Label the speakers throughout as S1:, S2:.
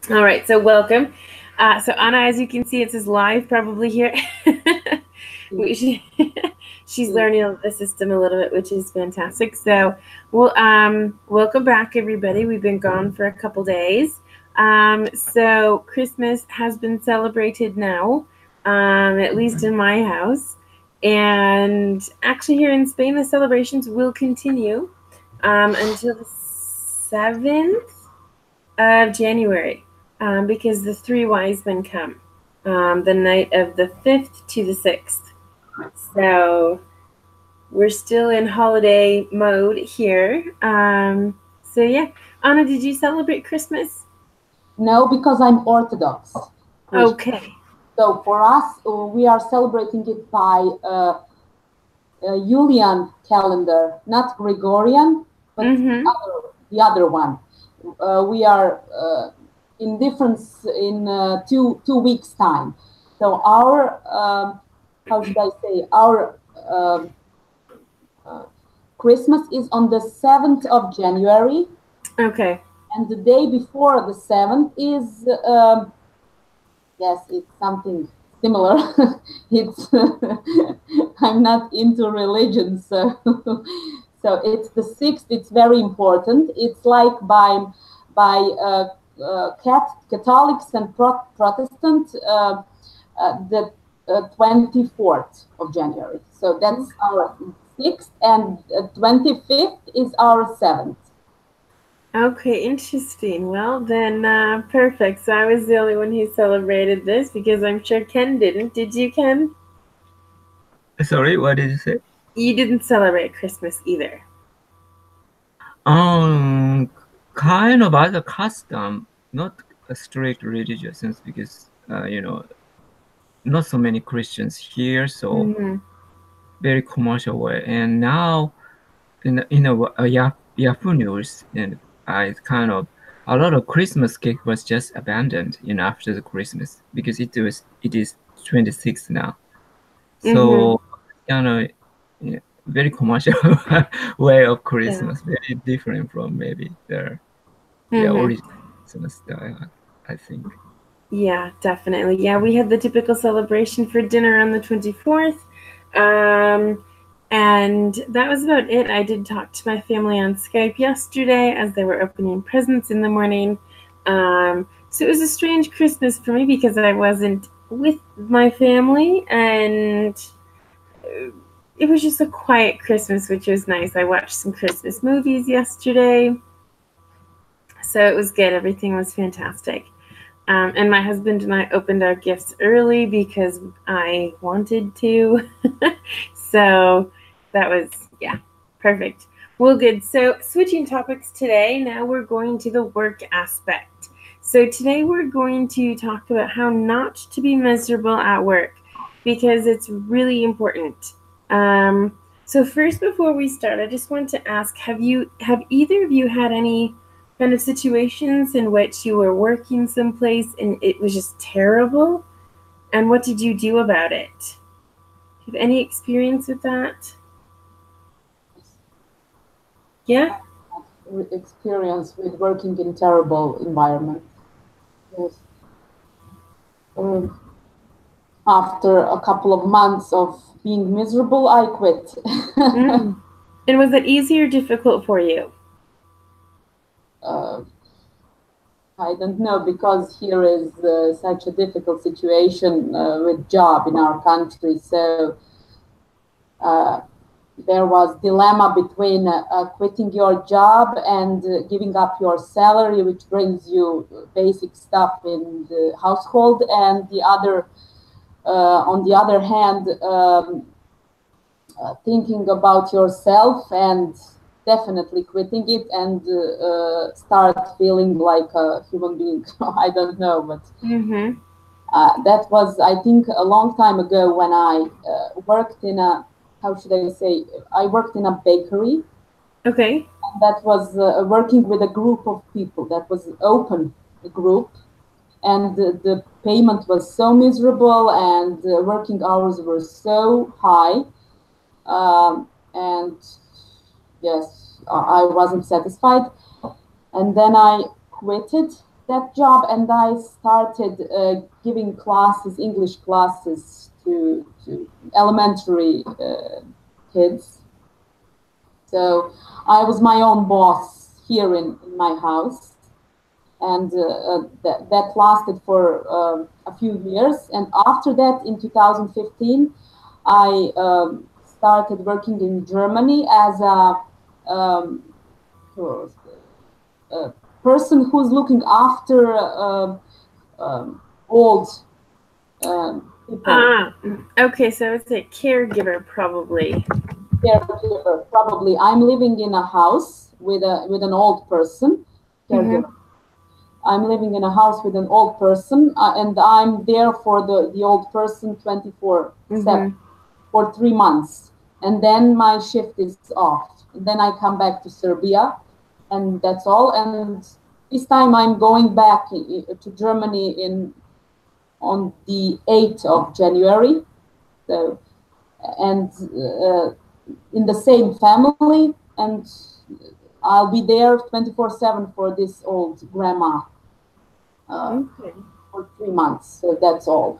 S1: All right, so welcome. So Anna, as you can see, it says live probably here.
S2: Mm,
S1: She's
S2: mm.
S1: learning the system a little bit, which is fantastic. So, well, welcome back, everybody. We've been gone for a couple days. So Christmas has been celebrated now, at least in my house, and actually here in Spain, the celebrations will continue until the 7th of January, because the three wise men come the night of the 5th to the 6th. So we're still in holiday mode here. So yeah, Anna, did you celebrate Christmas?
S2: No, because I'm Orthodox Christian.
S1: Okay.
S2: So for us, we are celebrating it by Julian calendar, not Gregorian, but
S1: Mm-hmm.
S2: the other one. We are in difference in two weeks time. So our how should I say our uh, Christmas is on the 7th of January,
S1: Okay.
S2: and the day before the 7th is yes, it's something similar. It's I'm not into religion, so so it's the 6th. It's very important. It's like by Catholics and Protestant the 24th of January. So that's our 6th, and 25th is our 7th.
S1: Okay, interesting. Well, then, perfect. So I was the only one who celebrated this because I'm sure Ken didn't. Did you, Ken?
S3: Sorry, what did you say?
S1: You didn't celebrate Christmas either.
S3: Um, kind of as a custom, not a strict religious sense, because not so many Christians here, so
S1: Mm-hmm.
S3: very commercial way. And now Yahoo News, and I kind of a lot of Christmas cake was just abandoned, after the Christmas because it is 26th now.
S1: Mm-hmm.
S3: So yeah, very commercial way of
S1: Yeah.
S3: Christmas, very different from maybe the
S1: Mm-hmm.
S3: original Christmas style, I think.
S1: Yeah, definitely. Yeah, we had the typical celebration for dinner on the 24th. Um, and that was about it. I did talk to my family on Skype yesterday as they were opening presents in the morning. So it was a strange Christmas for me because I wasn't with my family, and it was just a quiet Christmas, which was nice. I watched some Christmas movies yesterday, so it was good. Everything was fantastic. And my husband and I opened our gifts early because I wanted to. So that was, yeah, perfect. Well, good. So, switching topics today, now we're going to the work aspect. So, today we're going to talk about how not to be miserable at work because it's really important. Um, so, first, before we start, I just want to ask, have either of you had any kind of situations in which you were working someplace and it was just terrible? And what did you do about it? Do you have any experience with that? Yeah?
S2: Experience with working in terrible environment. Yes. Um, After a couple of months of being miserable, I quit.
S1: Mm. And was it easy or difficult for you?
S2: uh, I don't know, because here is such a difficult situation with job in our country. So uh, there was dilemma between quitting your job and giving up your salary, which brings you basic stuff in the household, and on the other hand, thinking about yourself and definitely quitting it and start feeling like a human being. I don't know, but
S1: Mm-hmm.
S2: that was, I think, a long time ago when I worked in a, how should I say, I worked in a bakery.
S1: Okay.
S2: That was working with a group of people. That was open group, and the payment was so miserable, and working hours were so high, and yes, I wasn't satisfied, and then I quitted that job, and I started giving classes, English classes to elementary kids. So I was my own boss here in my house, and that lasted for a few years. And after that, in 2015, I started working in Germany as a person who's looking after old people.
S1: Okay, so it's a caregiver, probably.
S2: Caregiver, probably. I'm living in a house with an old person. Caregiver. I'm living in a house with an old person, and I'm there for the old person 24/7 for 3 months, and then my shift is off. And then I come back to Serbia, and that's all. And this time I'm going back to Germany on the 8th of January. So, and in the same family, and I'll be there 24/7 for this old grandma for 3 months. So that's all.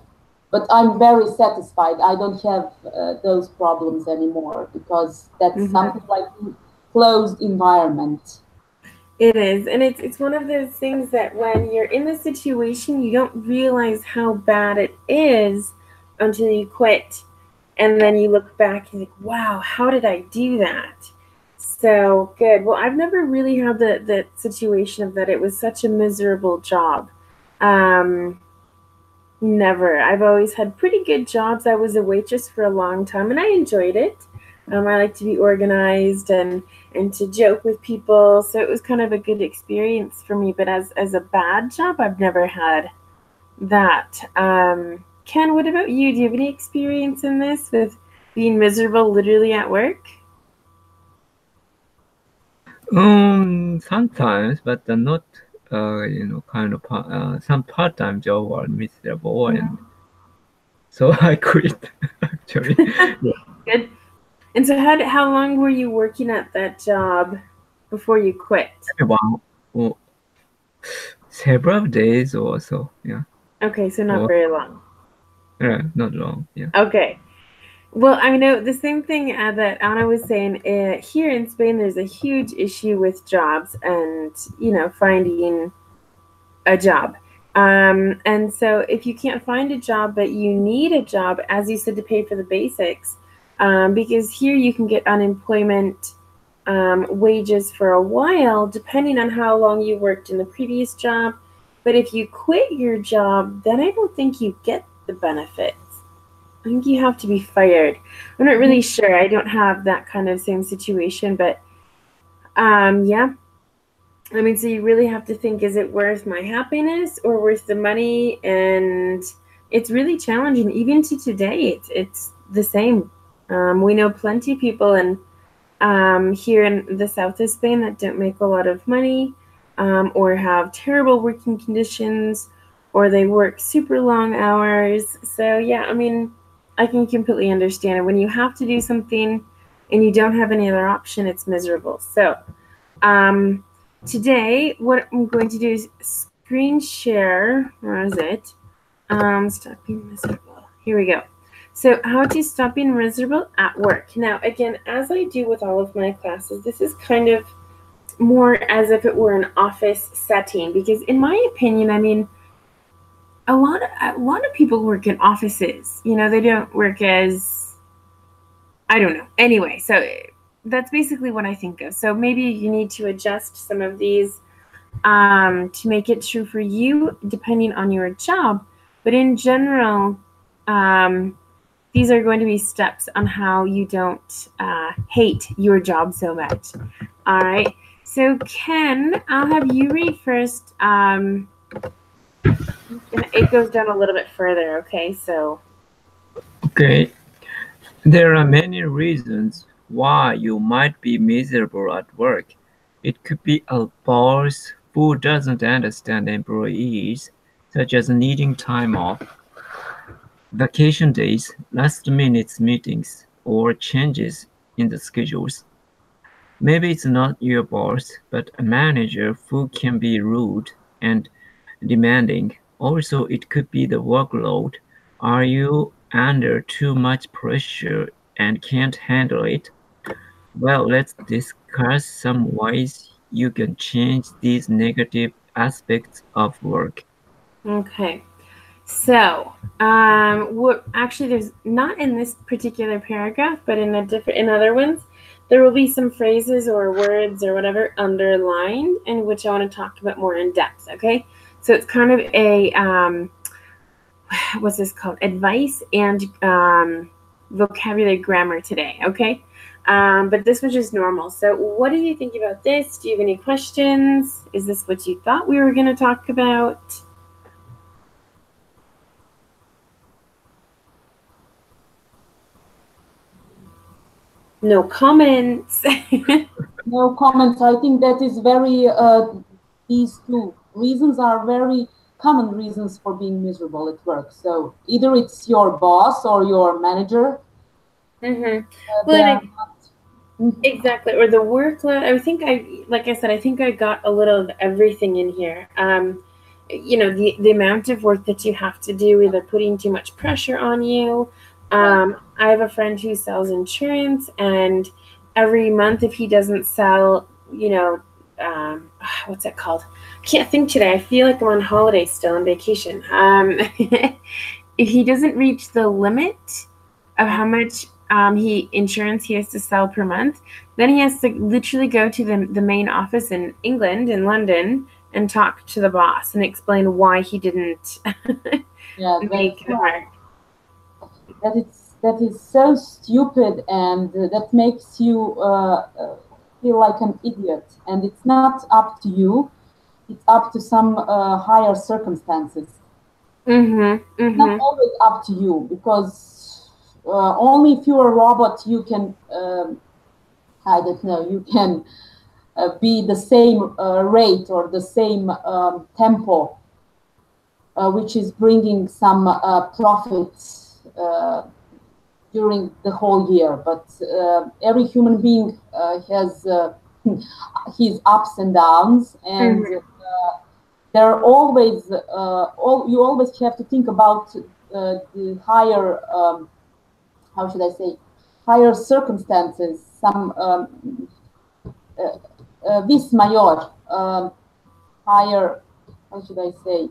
S2: But I'm very satisfied. I don't have those problems anymore, because that's something like a closed environment.
S1: It is, and it's one of those things that when you're in the situation, you don't realize how bad it is until you quit, and then you look back and think, wow, how did I do that? So good. Well, I've never really had the situation of that it was such a miserable job. Never. I've always had pretty good jobs. I was a waitress for a long time, and I enjoyed it. I like to be organized and to joke with people, so it was kind of a good experience for me. But as a bad job, I've never had that. Ken, what about you? Do you have any experience in this with being miserable literally at work?
S3: Sometimes, but not kind of some part-time job were miserable, and so I quit actually. Yeah.
S1: Good. And so how long were you working at that job before you quit?
S3: Well, several days or so, yeah.
S1: Okay, so not very long.
S3: Yeah, not long, yeah.
S1: Okay. Well, I know the same thing that Anna was saying. Here in Spain, there's a huge issue with jobs and, finding a job. And so if you can't find a job, but you need a job, as you said, to pay for the basics, because here you can get unemployment wages for a while, depending on how long you worked in the previous job. But if you quit your job, then I don't think you get the benefits. I think you have to be fired. I'm not really sure. I don't have that kind of same situation, but yeah. I mean, so you really have to think, is it worth my happiness or worth the money? And it's really challenging. Even to today, it's the same. We know plenty of people here in the south of Spain that don't make a lot of money, or have terrible working conditions, or they work super long hours. So yeah, I mean, I can completely understand it. When you have to do something and you don't have any other option, it's miserable. So today, what I'm going to do is screen share. Where is it? Stop being miserable. Here we go. So how to stop being miserable at work. Now, again, as I do with all of my classes, this is kind of more as if it were an office setting, because in my opinion, I mean, a lot of people work in offices. They don't work as, I don't know. Anyway, so that's basically what I think of. So maybe you need to adjust some of these to make it true for you, depending on your job. But in general, these are going to be steps on how you don't hate your job so much. All right. So Ken, I'll have you read first. It goes down a little bit further. Okay. So.
S3: Okay. There are many reasons why you might be miserable at work. It could be a boss who doesn't understand employees, such as needing time off, vacation days, last-minute meetings, or changes in the schedules. Maybe it's not your boss, but a manager who can be rude and demanding. Also, it could be the workload. Are you under too much pressure and can't handle it? Well, let's discuss some ways you can change these negative aspects of work.
S1: Okay. So, what actually there's not in this particular paragraph, but in other ones, there will be some phrases or words or whatever underlined, in which I want to talk about more in depth. Okay, so it's kind of a what's this called? Advice and vocabulary grammar today. Okay, but this was just normal. So, what do you think about this? Do you have any questions? Is this what you thought we were going to talk about? No comments.
S2: No comments. I think that is very, these two reasons are very common reasons for being miserable at work. So either it's your boss or your manager.
S1: Well, exactly, or the workload. Like I said, I think I got a little of everything in here. The amount of work that you have to do, either putting too much pressure on you. I have a friend who sells insurance, and every month, if he doesn't sell, what's it called? I can't think today. I feel like I'm on holiday still on vacation. If he doesn't reach the limit of how much insurance he has to sell per month, then he has to literally go to the main office in England, in London, and talk to the boss and explain why he didn't make the mark.
S2: That is so stupid, and that makes you feel like an idiot. And it's not up to you; it's up to some higher circumstances. It's not always up to you, because only if you're a robot you can. I don't know. You can be the same rate or the same tempo, which is bringing some profits during the whole year. But every human being has his ups and downs, and there are always you always have to think about the higher, how should I say, higher circumstances, some vis major, higher, how should I say?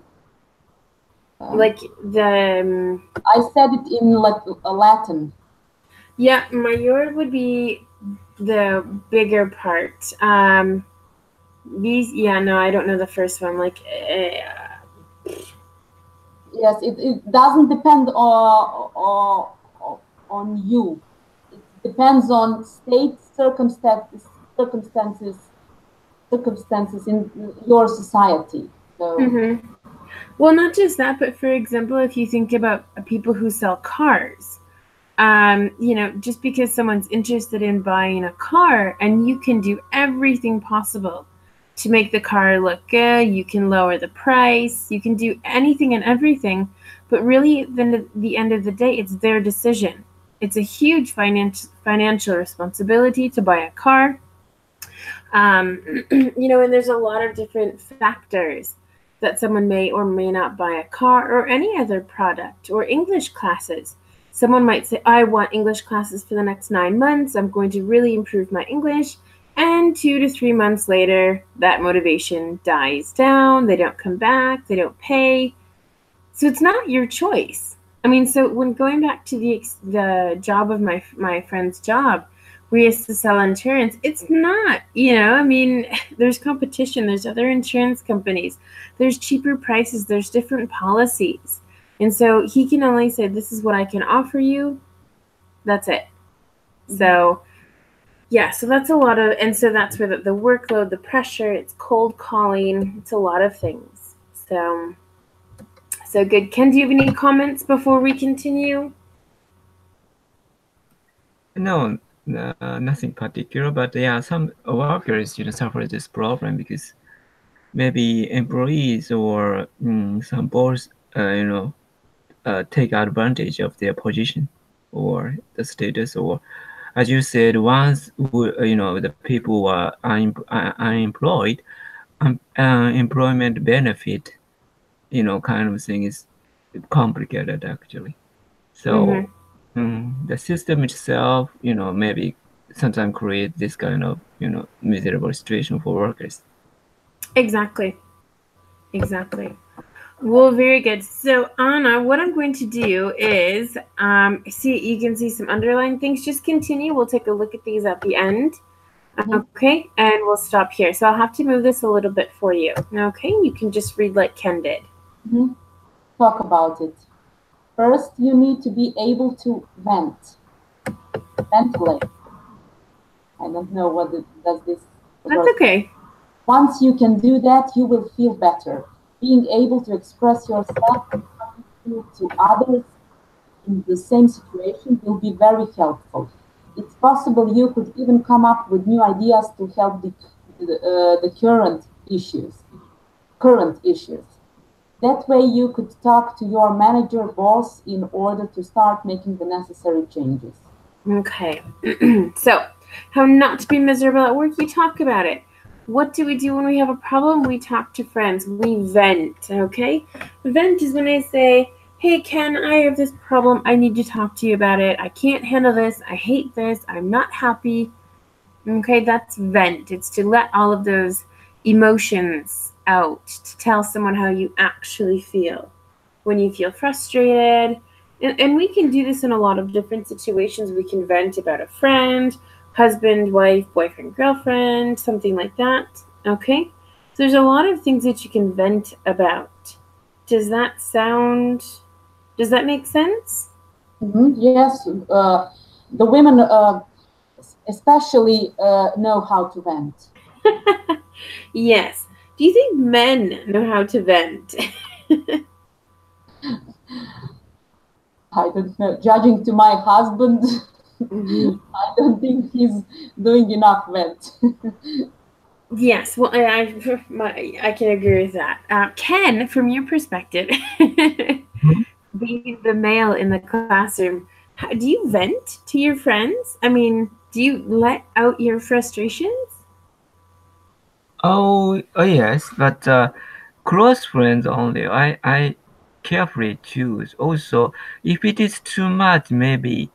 S1: Like the.
S2: I said it in Latin.
S1: Yeah, major would be the bigger part. These, yeah, no, I don't know the first one. Like.
S2: Yes, it doesn't depend on you. It depends on state circumstances in your society. So.
S1: Well, not just that, but for example, if you think about people who sell cars, just because someone's interested in buying a car, and you can do everything possible to make the car look good, you can lower the price, you can do anything and everything, but really, then at the end of the day, it's their decision. It's a huge financial responsibility to buy a car. And there's a lot of different factors that someone may or may not buy a car or any other product, or English classes. Someone might say, I want English classes for the next 9 months. I'm going to really improve my English. And 2 to 3 months later, that motivation dies down. They don't come back. They don't pay. So it's not your choice. I mean, so when going back to the job of my friend's job, we used to sell insurance. It's not, I mean, there's competition. There's other insurance companies. There's cheaper prices. There's different policies. And so he can only say, this is what I can offer you. That's it. So, yeah, so that's a lot of, and so that's where the workload, the pressure, it's cold calling. It's a lot of things. So good. Ken, do you have any comments before we continue?
S3: No. Nothing particular, but yeah, some workers suffer this problem because maybe employees or some boss take advantage of their position or the status, or as you said, once the people are unemployed, employment benefit kind of thing is complicated actually. So the system itself, maybe sometimes create this kind of, miserable situation for workers.
S1: Exactly. Well, very good. So, Anna, what I'm going to do is, you can see some underlying things. Just continue. We'll take a look at these at the end. Okay, and we'll stop here. So I'll have to move this a little bit for you. Okay, you can just read like Ken did.
S2: Talk about it. First, you need to be able to ventilate. I don't know what does this.
S1: That's okay.
S2: Once you can do that, you will feel better. Being able to express yourself to others in the same situation will be very helpful. It's possible you could even come up with new ideas to help the current issues. That way you could talk to your manager boss in order to start making the necessary changes.
S1: Okay. So, how not to be miserable at work, you talk about it. What do we do when we have a problem? We talk to friends. We vent, okay? Vent is when I say, hey, Ken, I have this problem. I need to talk to you about it. I can't handle this. I hate this. I'm not happy. Okay, that's vent. It's to let all of those emotions out, to tell someone how you actually feel. When you feel frustrated, and we can do this in a lot of different situations. We can vent about a friend, husband, wife, boyfriend, girlfriend, something like that. Okay? So there's a lot of things that you can vent about. Does that make sense?
S2: Yes. The women especially know how to vent.
S1: Yes. Do you think men know how to vent?
S2: I don't know. Judging to my husband, I don't think he's doing enough vent.
S1: Yes, well, I can agree with that. Ken, from your perspective, being the male in the classroom, do you vent to your friends? I mean, do you let out your frustrations?
S3: Oh yes, but close friends only. I carefully choose. Also, if it is too much, maybe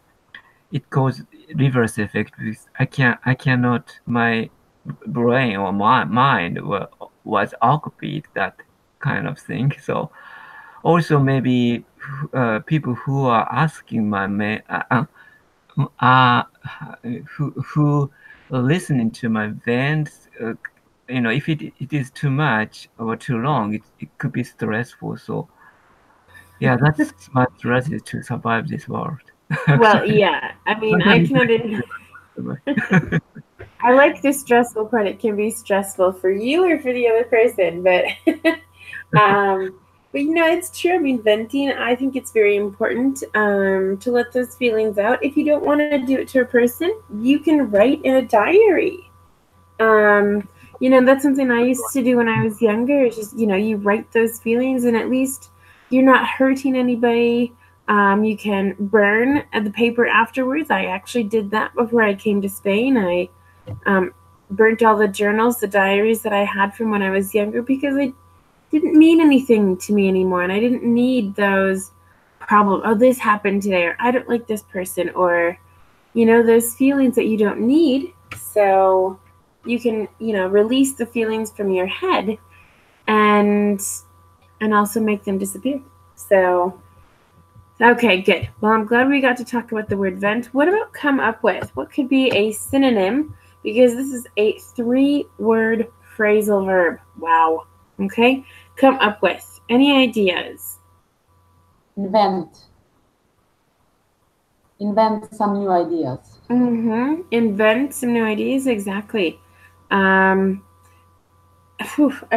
S3: it causes reverse effect because I cannot, my brain or my mind was occupied that kind of thing. So also maybe people who are asking uh, who are listening to my vents, if it is too much or too long, it could be stressful. So yeah, that's my strategy to survive this world.
S1: Well,
S3: Actually,
S1: yeah. I mean, I
S3: sometimes
S1: can. I like the stressful part. It can be stressful for you or for the other person, but but it's true. I mean, venting. I think it's very important to let those feelings out. If you don't want to do it to a person, you can write in a diary. That's something I used to do when I was younger. It's just you write those feelings, and at least you're not hurting anybody. You can burn the paper afterwards. I actually did that before I came to Spain. I burnt all the journals, the diaries that I had from when I was younger because it didn't mean anything to me anymore. And I didn't need those problems. Oh, this happened today, or I don't like this person, or, those feelings that you don't need. So you can, release the feelings from your head and also make them disappear. So, okay, good. Well, I'm glad we got to talk about the word vent. What about come up with? What could be a synonym? Because this is a 3-word phrasal verb. Wow. Okay. Come up with. Any ideas?
S2: Invent some new ideas.
S1: Invent some new ideas. Exactly. I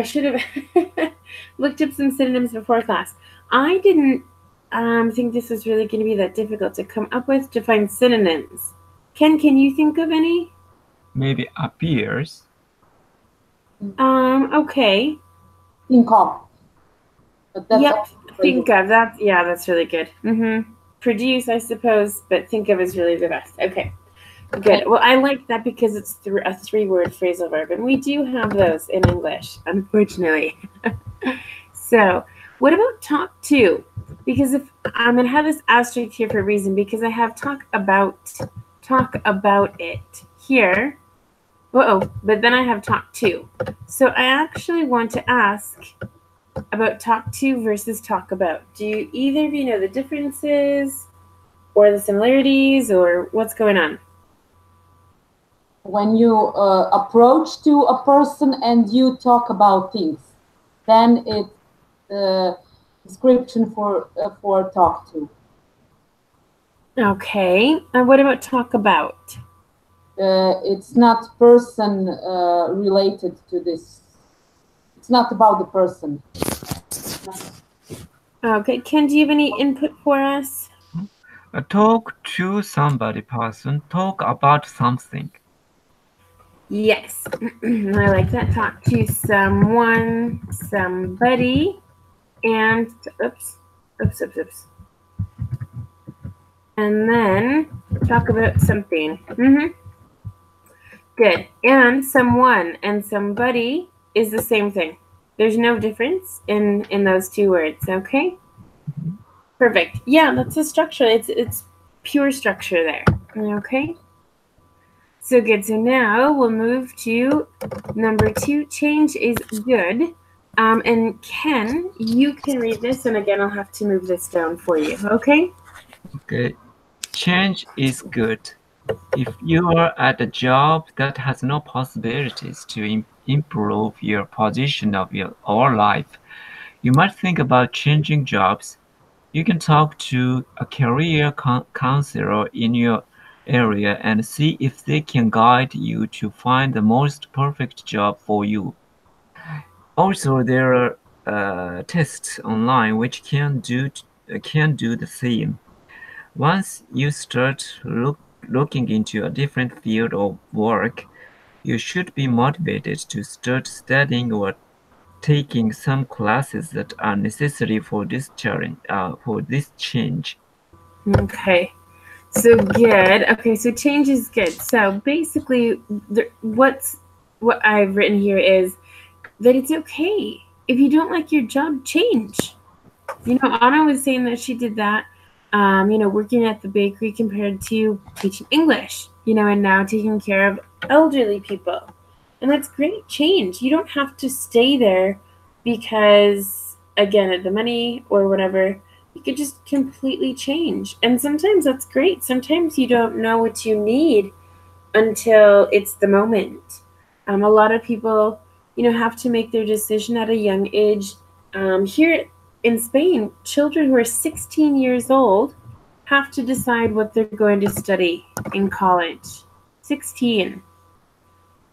S1: should have looked up some synonyms before class. I didn't think this was really going to be that difficult to come up with, to find synonyms. Ken, can you think of any?
S3: maybe appears.
S1: Okay.
S2: Think of.
S1: Yep. Think of. That's really good. Produce, I suppose, but think of is really the best. Okay. Good. Well, I like that because it's a 3-word phrasal verb, and we do have those in English, unfortunately. So, What about talk to? Because if I'm going to have this asterisk here for a reason, because I have talk about it here. Uh-oh, but then I have talk to. So I actually want to ask about talk to versus talk about. Do you either of you know the differences or the similarities or what's going on?
S2: When you approach to a person and you talk about things, then it's description for talk to.
S1: Okay, and what about talk about?
S2: It's not person related to this. It's not about the person.
S1: Okay, Ken, do you have any input for us?
S3: Talk to somebody, person. Talk about something.
S1: Yes, I like that. Talk to someone, somebody, and oops. And then talk about something. Good. And someone and somebody is the same thing. There's no difference in those two words. Okay. Perfect. Yeah, that's the structure. It's pure structure there. Okay. So good. So now we'll move to number 2. Change is good. And Ken, you can read this, and again, I'll have to move this down for you. Okay.
S3: Okay. Change is good. If you are at a job that has no possibilities to improve your position or life, you might think about changing jobs. You can talk to a career counselor in your area and see if they can guide you to find the most perfect job for you. Also, there are tests online which can do the same. Once you start looking into a different field of work, you should be motivated to start studying or taking some classes that are necessary for this change.
S1: Okay. So good. Okay, so change is good. So basically, what I've written here is that it's okay if you don't like your job, change. Anna was saying that she did that, working at the bakery compared to teaching English, and now taking care of elderly people. And that's great change. You don't have to stay there because, again, of the money or whatever. You could just completely change. And sometimes that's great. Sometimes you don't know what you need until it's the moment. A lot of people, have to make their decision at a young age. Here in Spain, children who are 16 years old have to decide what they're going to study in college. 16.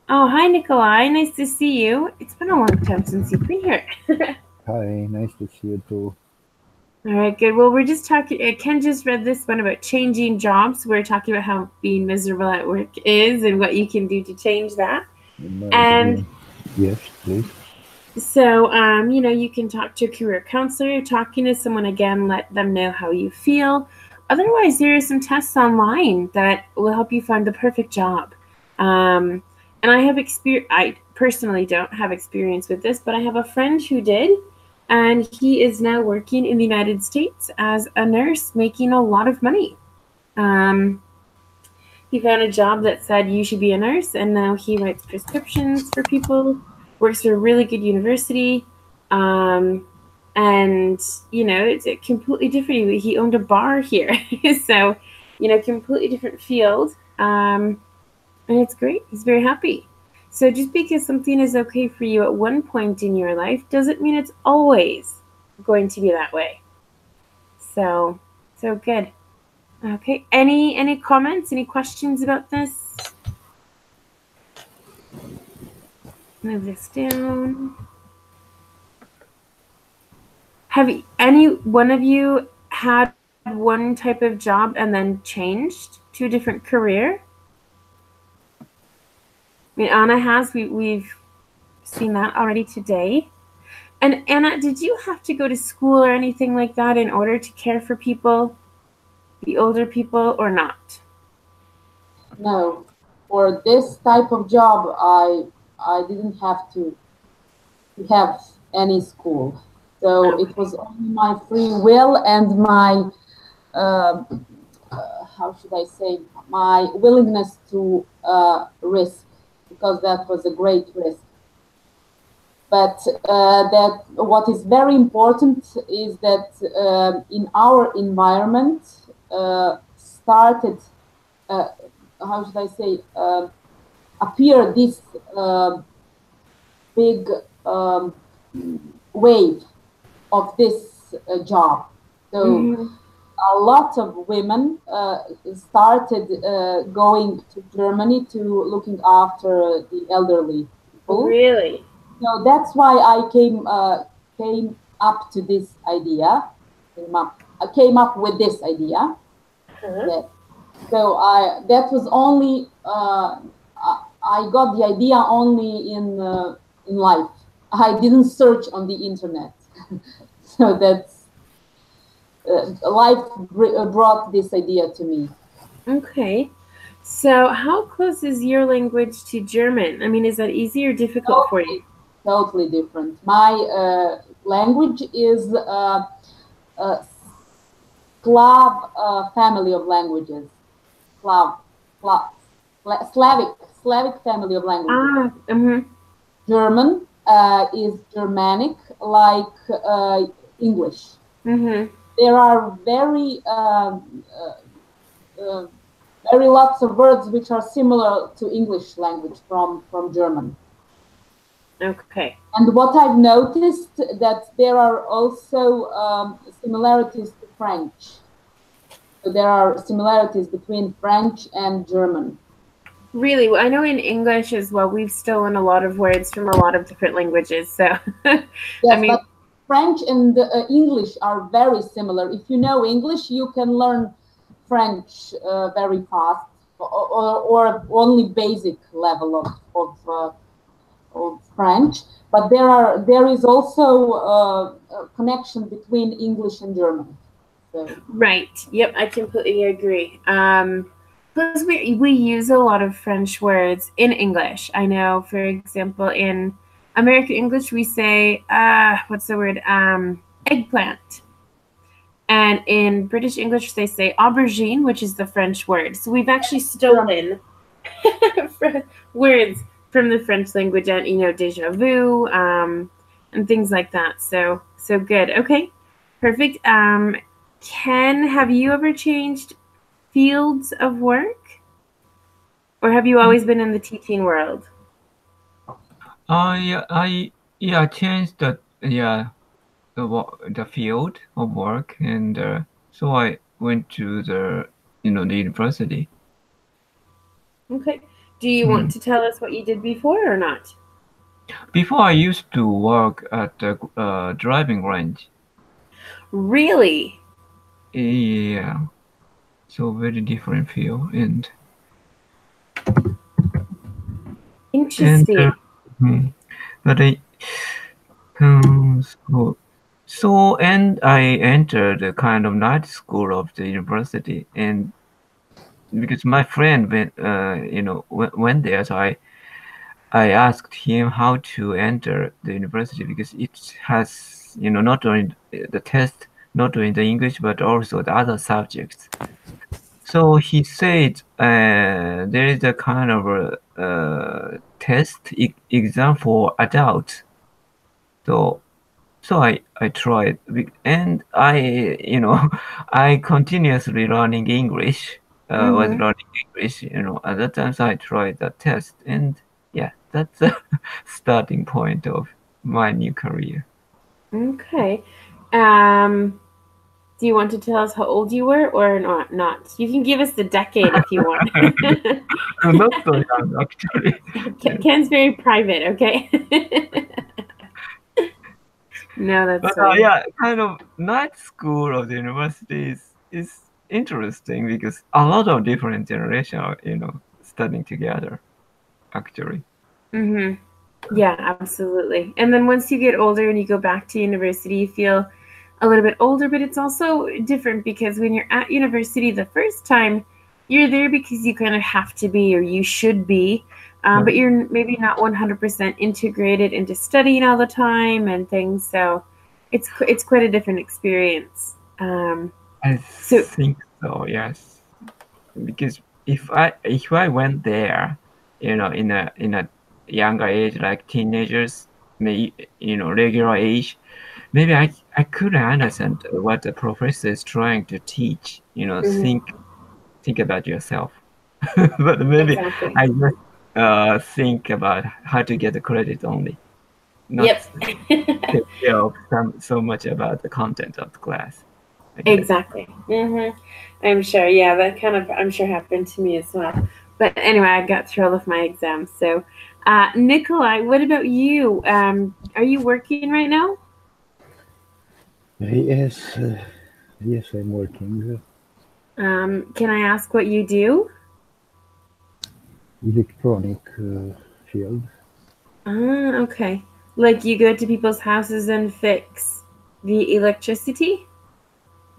S1: Oh, hi, Nikolai. Nice to see you. It's been a long time since you've been here.
S4: Hi, nice to see you too.
S1: All right, good. Well, we're just talking. Ken just read this one about changing jobs. We're talking about how being miserable at work is and what you can do to change that. And
S4: yes, please.
S1: So, you can talk to a career counselor. Talking to someone again, let them know how you feel. Otherwise, there are some tests online that will help you find the perfect job. And I have experience. I personally don't have experience with this, but I have a friend who did. And he is now working in the United States as a nurse, making a lot of money. He found a job that said you should be a nurse, and now he writes prescriptions for people, works for a really good university. And, it's a completely different. He owned a bar here. So, completely different field. And it's great. He's very happy. So just because something is okay for you at one point in your life doesn't mean it's always going to be that way. So good. Okay. Any comments? Any questions about this? Move this down. Have any one of you had one type of job and then changed to a different career? I mean, Anna has. We've seen that already today. And Anna, did you have to go to school or anything like that in order to care for people, the older people, or not?
S2: No, for this type of job, I didn't have to have any school. So it was only my free will and my, how should I say, my willingness to risk, because that was a great risk. But that what is very important is that in our environment started, how should I say, appear this big wave of this job. So a lot of women started going to Germany to looking after the elderly people.
S1: Really?
S2: So that's why I came up to this idea. I came up with this idea. So that was only I got the idea only in life. I didn't search on the internet. So that's life brought this idea to me.
S1: Okay. So how close is your language to German? I mean, is that easy or difficult for you?
S2: Totally different. My language is Slav family of languages. Slavic family of languages. German is Germanic, like English. There are very lots of words which are similar to English language from German.
S1: Okay.
S2: And what I've noticed that there are also similarities to French. So there are similarities between French and German.
S1: Really? Well, I know in English as well, we've stolen a lot of words from a lot of different languages. So,
S2: yes,
S1: I mean,
S2: but French and English are very similar. If you know English, you can learn French very fast, or only basic level of French. But there is also a connection between English and German. So.
S1: Right. Yep, I completely agree. Because we use a lot of French words in English. I know, for example, in American English, we say, what's the word? Eggplant. And in British English, they say aubergine, which is the French word. So we've actually stolen words from the French language, and déjà vu, and things like that. So good. Okay, perfect. Ken, have you ever changed fields of work, or have you always been in the teaching world?
S3: I changed the field of work, and so I went to the university.
S1: Okay. Do you want to tell us what you did before or not?
S3: Before, I used to work at the driving range.
S1: Really?
S3: Yeah. So very different field and
S1: interesting.
S3: But and I entered a kind of night school of the university, and because my friend went there, so I asked him how to enter the university, because it has not only the test, not only the English but also the other subjects. So he said there is a kind of test exam for adults. So I tried, and I continuously learning English. Was learning English. At that time, so I tried the test, and yeah, that's the starting point of my new career.
S1: Okay. Do you want to tell us how old you were or not? You can give us the decade if you want.
S3: Not so young, actually.
S1: Ken's very private, okay? No, that's
S3: But yeah, kind of night school of the university is interesting, because a lot of different generation are, studying together, actually.
S1: Yeah, absolutely. And then once you get older and you go back to university, you feel a little bit older, but it's also different because when you're at university the first time, you're there because you kind of have to be, or you should be, but you're maybe not 100% integrated into studying all the time and things. So it's quite a different experience.
S3: I think so, yes. Because if I went there, in a younger age, like teenagers, maybe regular age, maybe I couldn't understand what the professor is trying to teach. Think about yourself. But maybe
S1: Exactly.
S3: I just think about how to get the credit only, not take care of so much about the content of the class.
S1: Exactly. I'm sure. Yeah, that I'm sure happened to me as well. But anyway, I got through all of my exams. So, Nikolai, what about you? Are you working right now?
S4: Yes, yes, I'm working.
S1: Can I ask what you do?
S4: Electronic field.
S1: Okay. Like you go to people's houses and fix the electricity?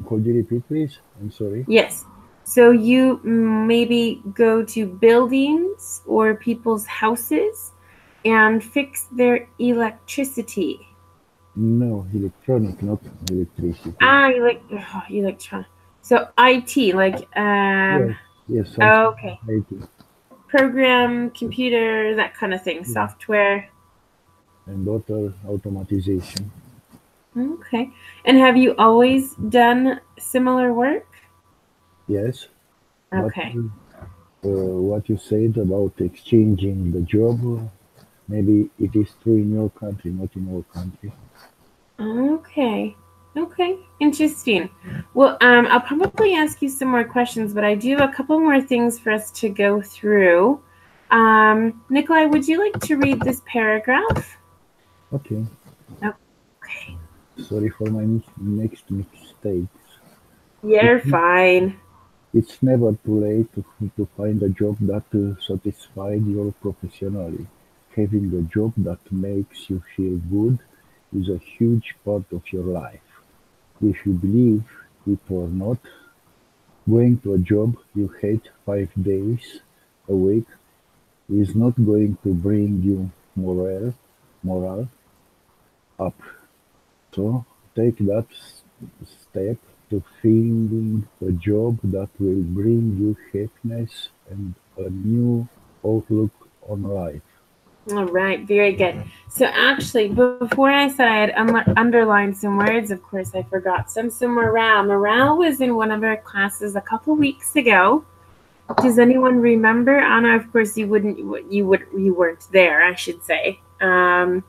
S4: Could you repeat, please? I'm sorry.
S1: Yes. So you maybe go to buildings or people's houses and fix their electricity.
S4: No, electronic, not electricity.
S1: Electron. So IT, like
S4: Yes,
S1: okay.
S4: IT.
S1: Program, computer, that kind of thing, software.
S4: And other automatization.
S1: Okay. And have you always done similar work?
S4: Yes.
S1: Okay.
S4: But what you said about exchanging the job, maybe it is true in your country, not in our country.
S1: Okay. Okay. Interesting. Well, I'll probably ask you some more questions, but I do have a couple more things for us to go through. Nikolai, would you like to read this paragraph?
S4: Okay.
S1: Okay.
S4: Sorry for my next mistakes.
S1: You're fine.
S4: It's never too late to find a job that satisfies you professionally. Having a job that makes you feel good is a huge part of your life. If you believe it or not, going to a job you hate 5 days a week is not going to bring you morale up. So take that step to finding a job that will bring you happiness and a new outlook on life.
S1: All right, very good. So actually, before I said I had underlined some words, of course I forgot some. So morale. Morale was in one of our classes a couple weeks ago. Does anyone remember? Anna, of course you wouldn't. You weren't there, I should say. So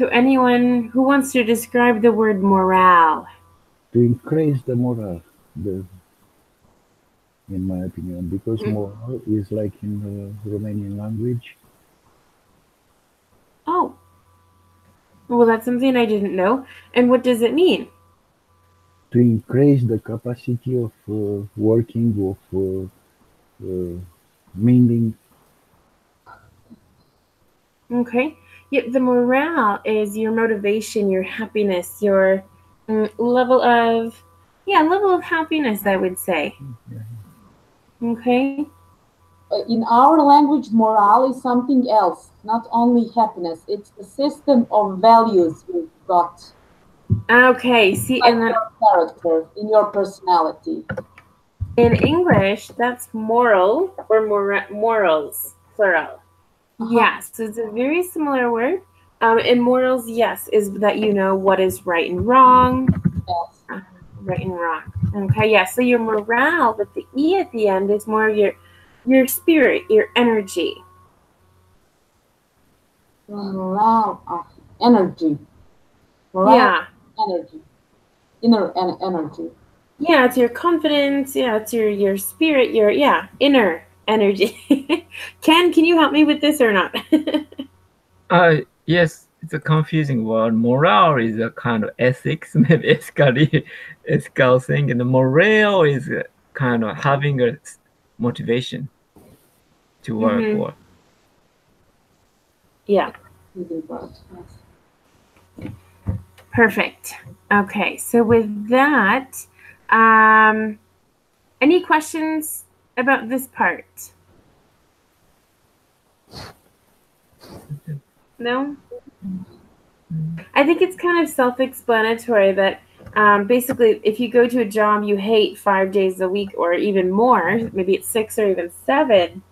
S1: anyone who wants to describe the word morale?
S4: To increase the morale, in my opinion, because morale is like in the Romanian language.
S1: Oh, well, that's something I didn't know. And what does it mean?
S4: To increase the capacity of working, of meaning.
S1: Okay. Yeah, the morale is your motivation, your happiness, your level of happiness, I would say. Okay.
S2: In our language, morale is something else, not only happiness. It's a system of values you've got.
S1: Okay. See,
S2: Like
S1: and then
S2: your character, in your personality.
S1: in English, that's moral or morals, plural. Yes, so it's a very similar word. And morals, yes, is that you know what is right and wrong.
S2: Yes.
S1: Right and wrong. Okay, yeah. So your morale with the E at the end is more your spirit, your energy.
S2: Morale, energy. Morale,
S1: Yeah.
S2: energy. Inner energy.
S1: Yeah, it's your confidence. Yeah, it's your spirit. Your inner energy. Can you help me with this or not?
S3: Yes, it's a confusing word. Morale is a kind of ethics, maybe ethical thing, and the morale is a kind of having a motivation to work or.
S1: Yeah. Perfect. Okay, so with that, any questions about this part? No? I think it's kind of self-explanatory that basically if you go to a job you hate 5 days a week or even more, maybe it's 6 or even 7,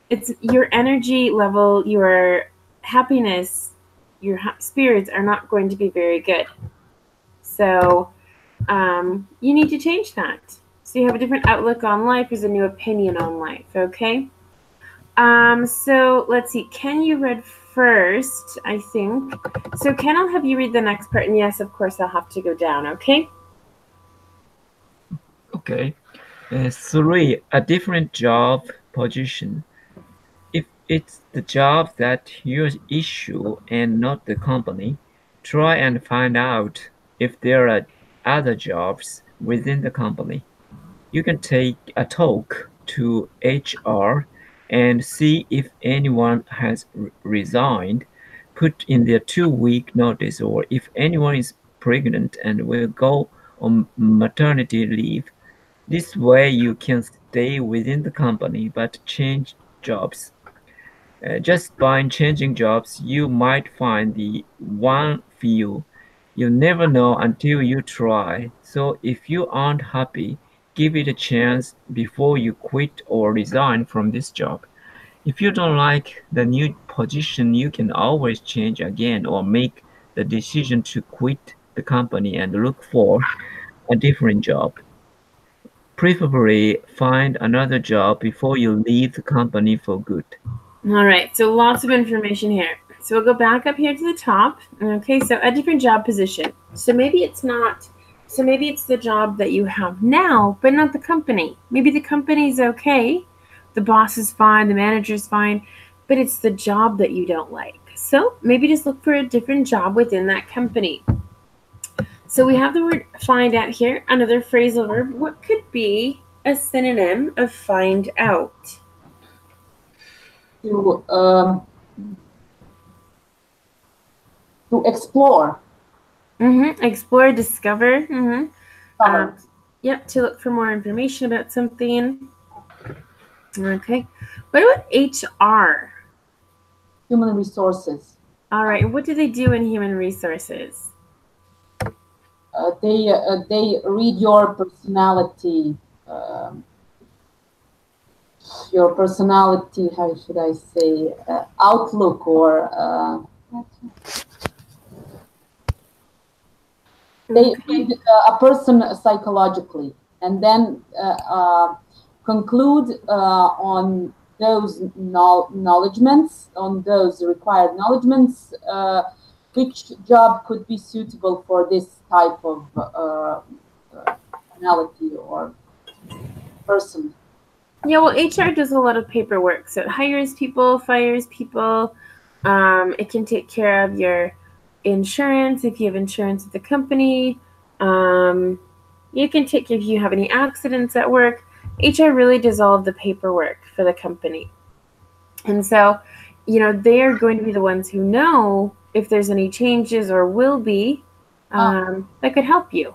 S1: it's your energy level, your happiness, your spirits are not going to be very good. So you need to change that. So you have a different outlook on life. There's a new opinion on life, okay? So let's see. Ken, you read first, I think. So Ken, I'll have you read the next part. And yes, of course, I'll have to go down, okay?
S3: Okay. 3. A different job position. If it's the job that's your issue and not the company, try and find out if there are other jobs within the company. You can take a talk to HR and see if anyone has resigned, put in their 2-week notice, or if anyone is pregnant and will go on maternity leave. This way you can stay within the company but change jobs. Just by changing jobs, you might find the one for you. You never know until you try. So if you aren't happy, give it a chance before you quit or resign from this job. If you don't like the new position, you can always change again or make the decision to quit the company and look for a different job. Preferably find another job before you leave the company for good.
S1: All right, so lots of information here. So we'll go back up here to the top. Okay, so a different job position. So maybe it's the job that you have now, but not the company. Maybe the company's okay, the boss is fine, the manager's fine, but it's the job that you don't like. So maybe just look for a different job within that company. So we have the word find out here, another phrasal verb. What could be a synonym of find out?
S2: To explore.
S1: Explore, discover.
S2: Cover.
S1: Yep, to look for more information about something. Okay. What about HR?
S2: Human resources.
S1: All right. What do they do in human resources?
S2: They read your personality. Your personality, how should I say, outlook or they read a person psychologically and then conclude on those knowledgements, on those required knowledgements, which job could be suitable for this type of personality or person.
S1: Yeah, well, HR does a lot of paperwork. So it hires people, fires people. It can take care of your insurance if you have insurance at the company. You can take if you have any accidents at work. HR really does all of the paperwork for the company. And so, they are going to be the ones who know if there's any changes or will be that could help you.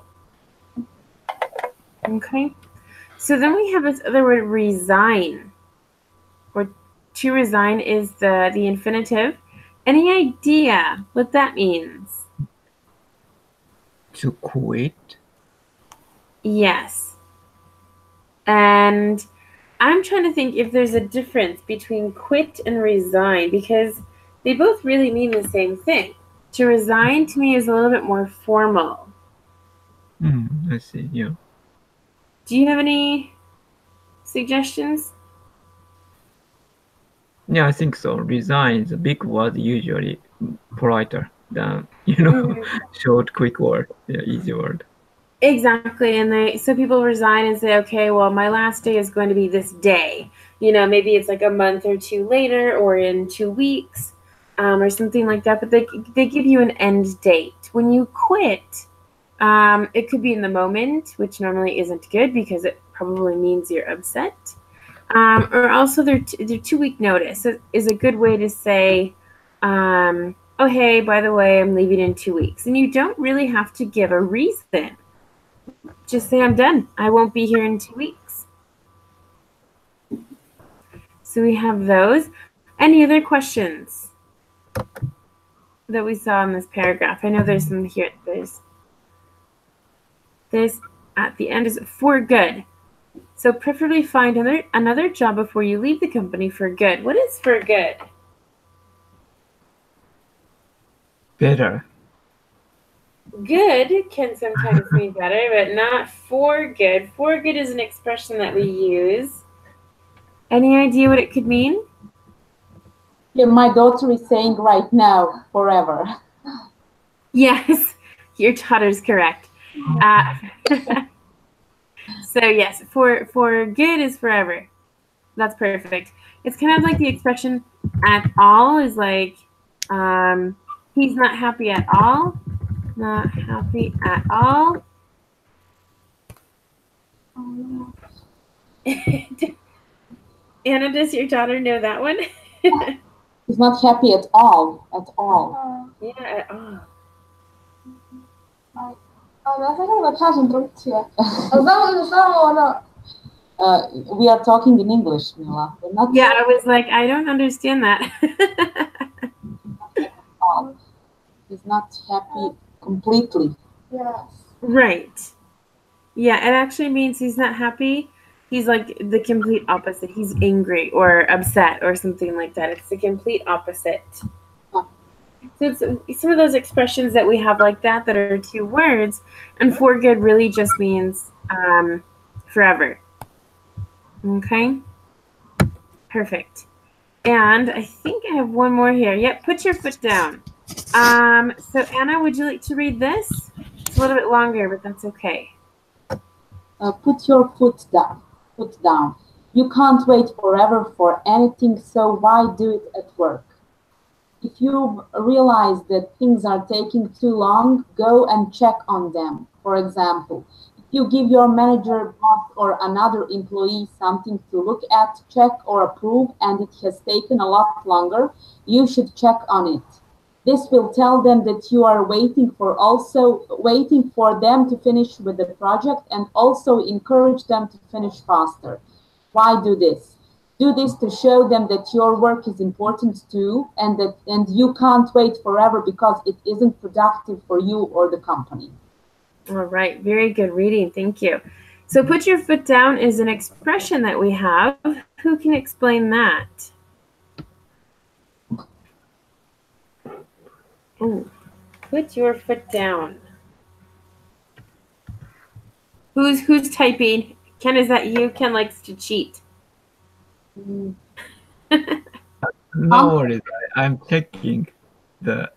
S1: Okay. So then we have this other word, resign. Or to resign is the infinitive. Any idea what that means?
S3: To quit?
S1: Yes. And I'm trying to think if there's a difference between quit and resign because they both really mean the same thing. To resign to me is a little bit more formal.
S3: I see, yeah.
S1: Do you have any suggestions?
S3: Yeah, I think so. Resign is a big word, usually politer than, short, quick word, easy word.
S1: Exactly. And so people resign and say, okay, well, my last day is going to be this day. Maybe it's like a month or two later or in 2 weeks or something like that. But they give you an end date. When you quit, it could be in the moment, which normally isn't good because it probably means you're upset. Or also their 2-week notice is a good way to say, oh, hey, by the way, I'm leaving in 2 weeks. And you don't really have to give a reason. Just say, I'm done. I won't be here in 2 weeks. So we have those. Any other questions? that we saw in this paragraph? I know there's some here. There's this at the end is for good. So preferably find another job before you leave the company for good. What is for good?
S3: Better.
S1: Good can sometimes mean better, but not for good. For good is an expression that we use. Any idea what it could mean?
S2: Yeah, my daughter is saying right now, forever.
S1: Yes, your daughter's correct. So yes, for good is forever. That's perfect. It's kind of like the expression at all is like he's not happy at all. Not happy at all. Anna, does your daughter know that one?
S2: He's not happy at all. At all.
S1: Yeah, at all.
S2: We are talking in English, Mila. We're not.
S1: Yeah, I was like, I don't understand that.
S2: He's not happy completely.
S5: Yes.
S1: Right. Yeah, it actually means he's not happy. He's like the complete opposite. He's angry or upset or something like that. It's the complete opposite. So it's some of those expressions that we have like that are two words, and for good really just means forever. Okay? Perfect. And I think I have one more here. Yep, put your foot down. So Anna, would you like to read this? It's a little bit longer, but that's okay.
S2: Put your foot down. Put down. You can't wait forever for anything, so why do it at work? If you realize that things are taking too long, go and check on them. For example, if you give your manager, boss, or another employee something to look at, check, or approve, and it has taken a lot longer, you should check on it. This will tell them that you are waiting for them to finish with the project and also encourage them to finish faster. Why do this? Do this to show them that your work is important too, and you can't wait forever because it isn't productive for you or the company.
S1: All right, very good reading. Thank you. So put your foot down is an expression that we have. Who can explain that? Ooh, put your foot down. Who's typing? Ken, is that you? Ken likes to cheat.
S3: No worries. I'm checking the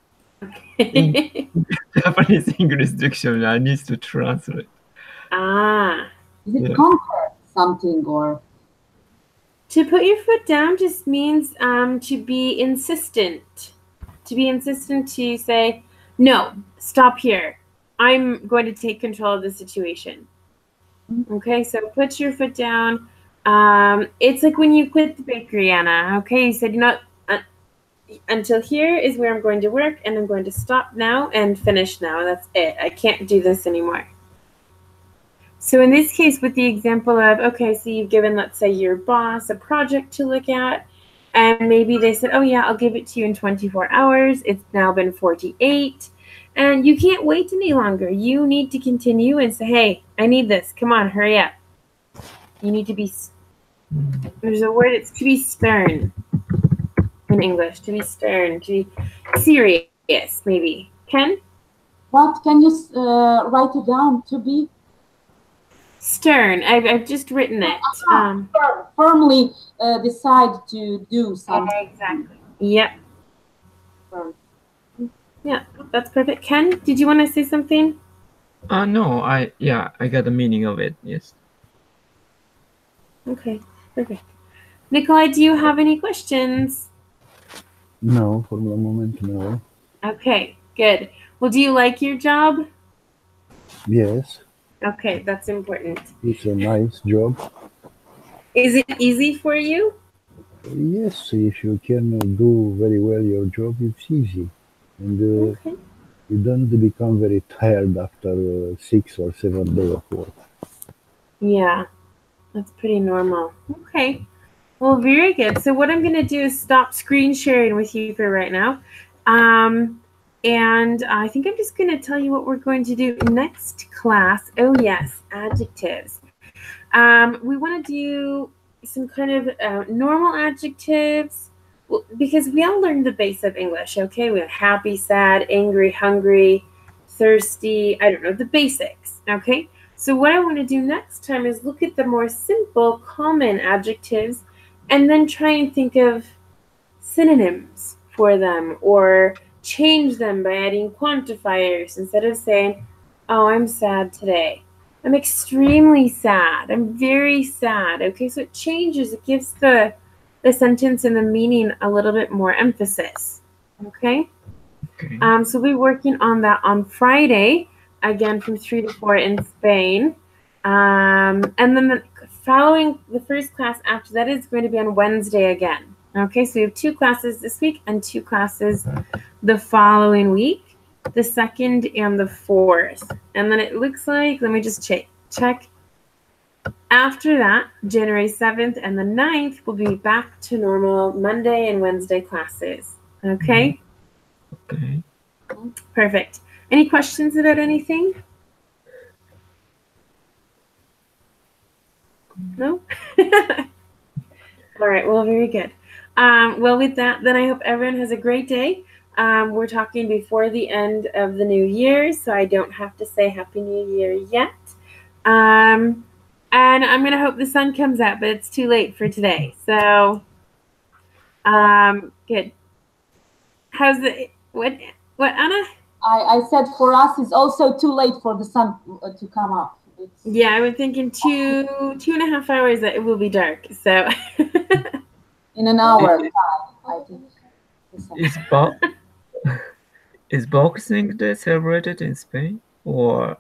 S3: Japanese English dictionary. I need to translate.
S1: Ah.
S2: Is it conquer something or?
S1: To put your foot down just means to be insistent. To be insistent to say, no, stop here. I'm going to take control of the situation. Okay, so put your foot down. It's like when you quit the bakery, Anna. Okay, you said, you know, until here is where I'm going to work, and I'm going to stop now and finish now. That's it. I can't do this anymore. So in this case, with the example of, okay, so you've given, let's say, your boss a project to look at, and maybe they said, oh yeah, I'll give it to you in 24 hours. It's now been 48, and you can't wait any longer. You need to continue and say, hey, I need this. Come on, hurry up. You need to be, there's a word, it's to be stern in English, to be stern, to be serious, maybe. Ken?
S2: What, can you write it down, to be?
S1: Stern. I've just written it.
S2: Firmly decide to do something.
S1: Exactly. Yep. Yeah, that's perfect. Ken, did you want to say something?
S3: No, I got the meaning of it. Yes.
S1: Okay, perfect. Nikolai, do you have any questions?
S4: No, for the moment, no.
S1: Okay, good. Well, do you like your job?
S4: Yes,
S1: Okay, that's important.
S4: it's a nice job.
S1: Is it easy for you?
S4: Yes, if you can do very well your job, it's easy. And
S1: Okay.
S4: you don't become very tired after 6 or 7 days of work.
S1: Yeah, that's pretty normal. Okay. Well, very good. So what I'm going to do is stop screen sharing with you for right now. And I think I'm just going to tell you what we're going to do next class. Oh, yes, adjectives. We want to do some kind of normal adjectives because we all learned the base of English, okay? We have happy, sad, angry, hungry, thirsty, I don't know, the basics, okay? So what I want to do next time is look at the more simple, common adjectives and then try and think of synonyms for them or change them by adding quantifiers instead of saying, oh, I'm sad today. I'm extremely sad. I'm very sad. Okay, so it changes. It gives the sentence and the meaning a little bit more emphasis. Okay? So we'll be working on that on Friday, again from 3 to 4 in Spain. And then following the first class after that is going to be on Wednesday again. Okay, so we have 2 classes this week and 2 classes the following week, the 2nd and the 4th. And then it looks like, let me just check. After that, January 7th and the 9th will be back to normal Monday and Wednesday classes. Okay?
S3: Okay.
S1: Perfect. Any questions about anything? No? All right, well, very good. Well, with that, then I hope everyone has a great day. We're talking before the end of the new year, so I don't have to say Happy New Year yet. And I'm going to hope the sun comes out, but it's too late for today. So, good. How's the, what, Anna?
S2: I said for us, it's also too late for the sun to come up.
S1: Yeah, I was thinking 2.5 hours that it will be dark. So
S2: in an hour, I think.
S3: Is Boxing Day celebrated in Spain or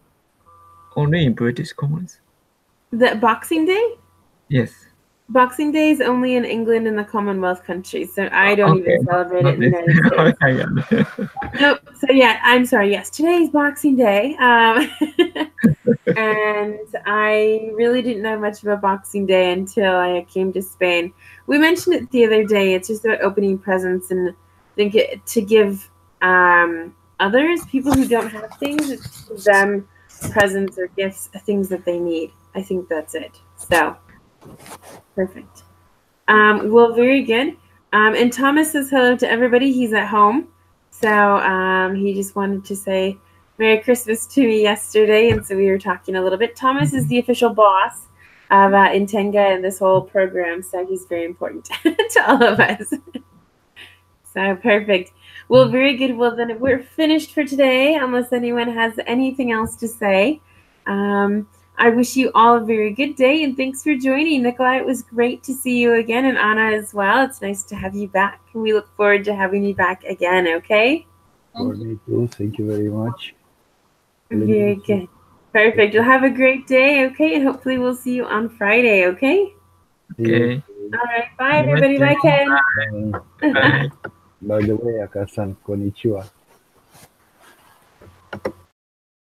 S3: only in British Commons?
S1: The Boxing Day?
S3: Yes.
S1: Boxing Day is only in England and the Commonwealth countries, so I don't even celebrate it in the United States. Nope. So yeah, I'm sorry. Yes, today's Boxing Day, and I really didn't know much about Boxing Day until I came to Spain. We mentioned it the other day. It's just about opening presents and to give others, people who don't have things, give them presents or gifts, things that they need. I think that's it. So. Perfect. Well, very good. And Thomas says hello to everybody. He's at home. So he just wanted to say Merry Christmas to me yesterday. And so we were talking a little bit. Thomas is the official boss of Intenga and this whole program. So he's very important to all of us. So perfect. Well, very good. Well, then we're finished for today, unless anyone has anything else to say. I wish you all a very good day, and thanks for joining. Nikolai, it was great to see you again, and Anna as well. It's nice to have you back, and we look forward to having you back again, okay?
S4: For me too. Thank you very much.
S1: Very good. Perfect. You'll have a great day, okay? And hopefully we'll see you on Friday, okay?
S3: Okay.
S1: All right. Bye, everybody. Bye, Ken.
S3: Bye.
S4: By the way, Akasan, konnichiwa.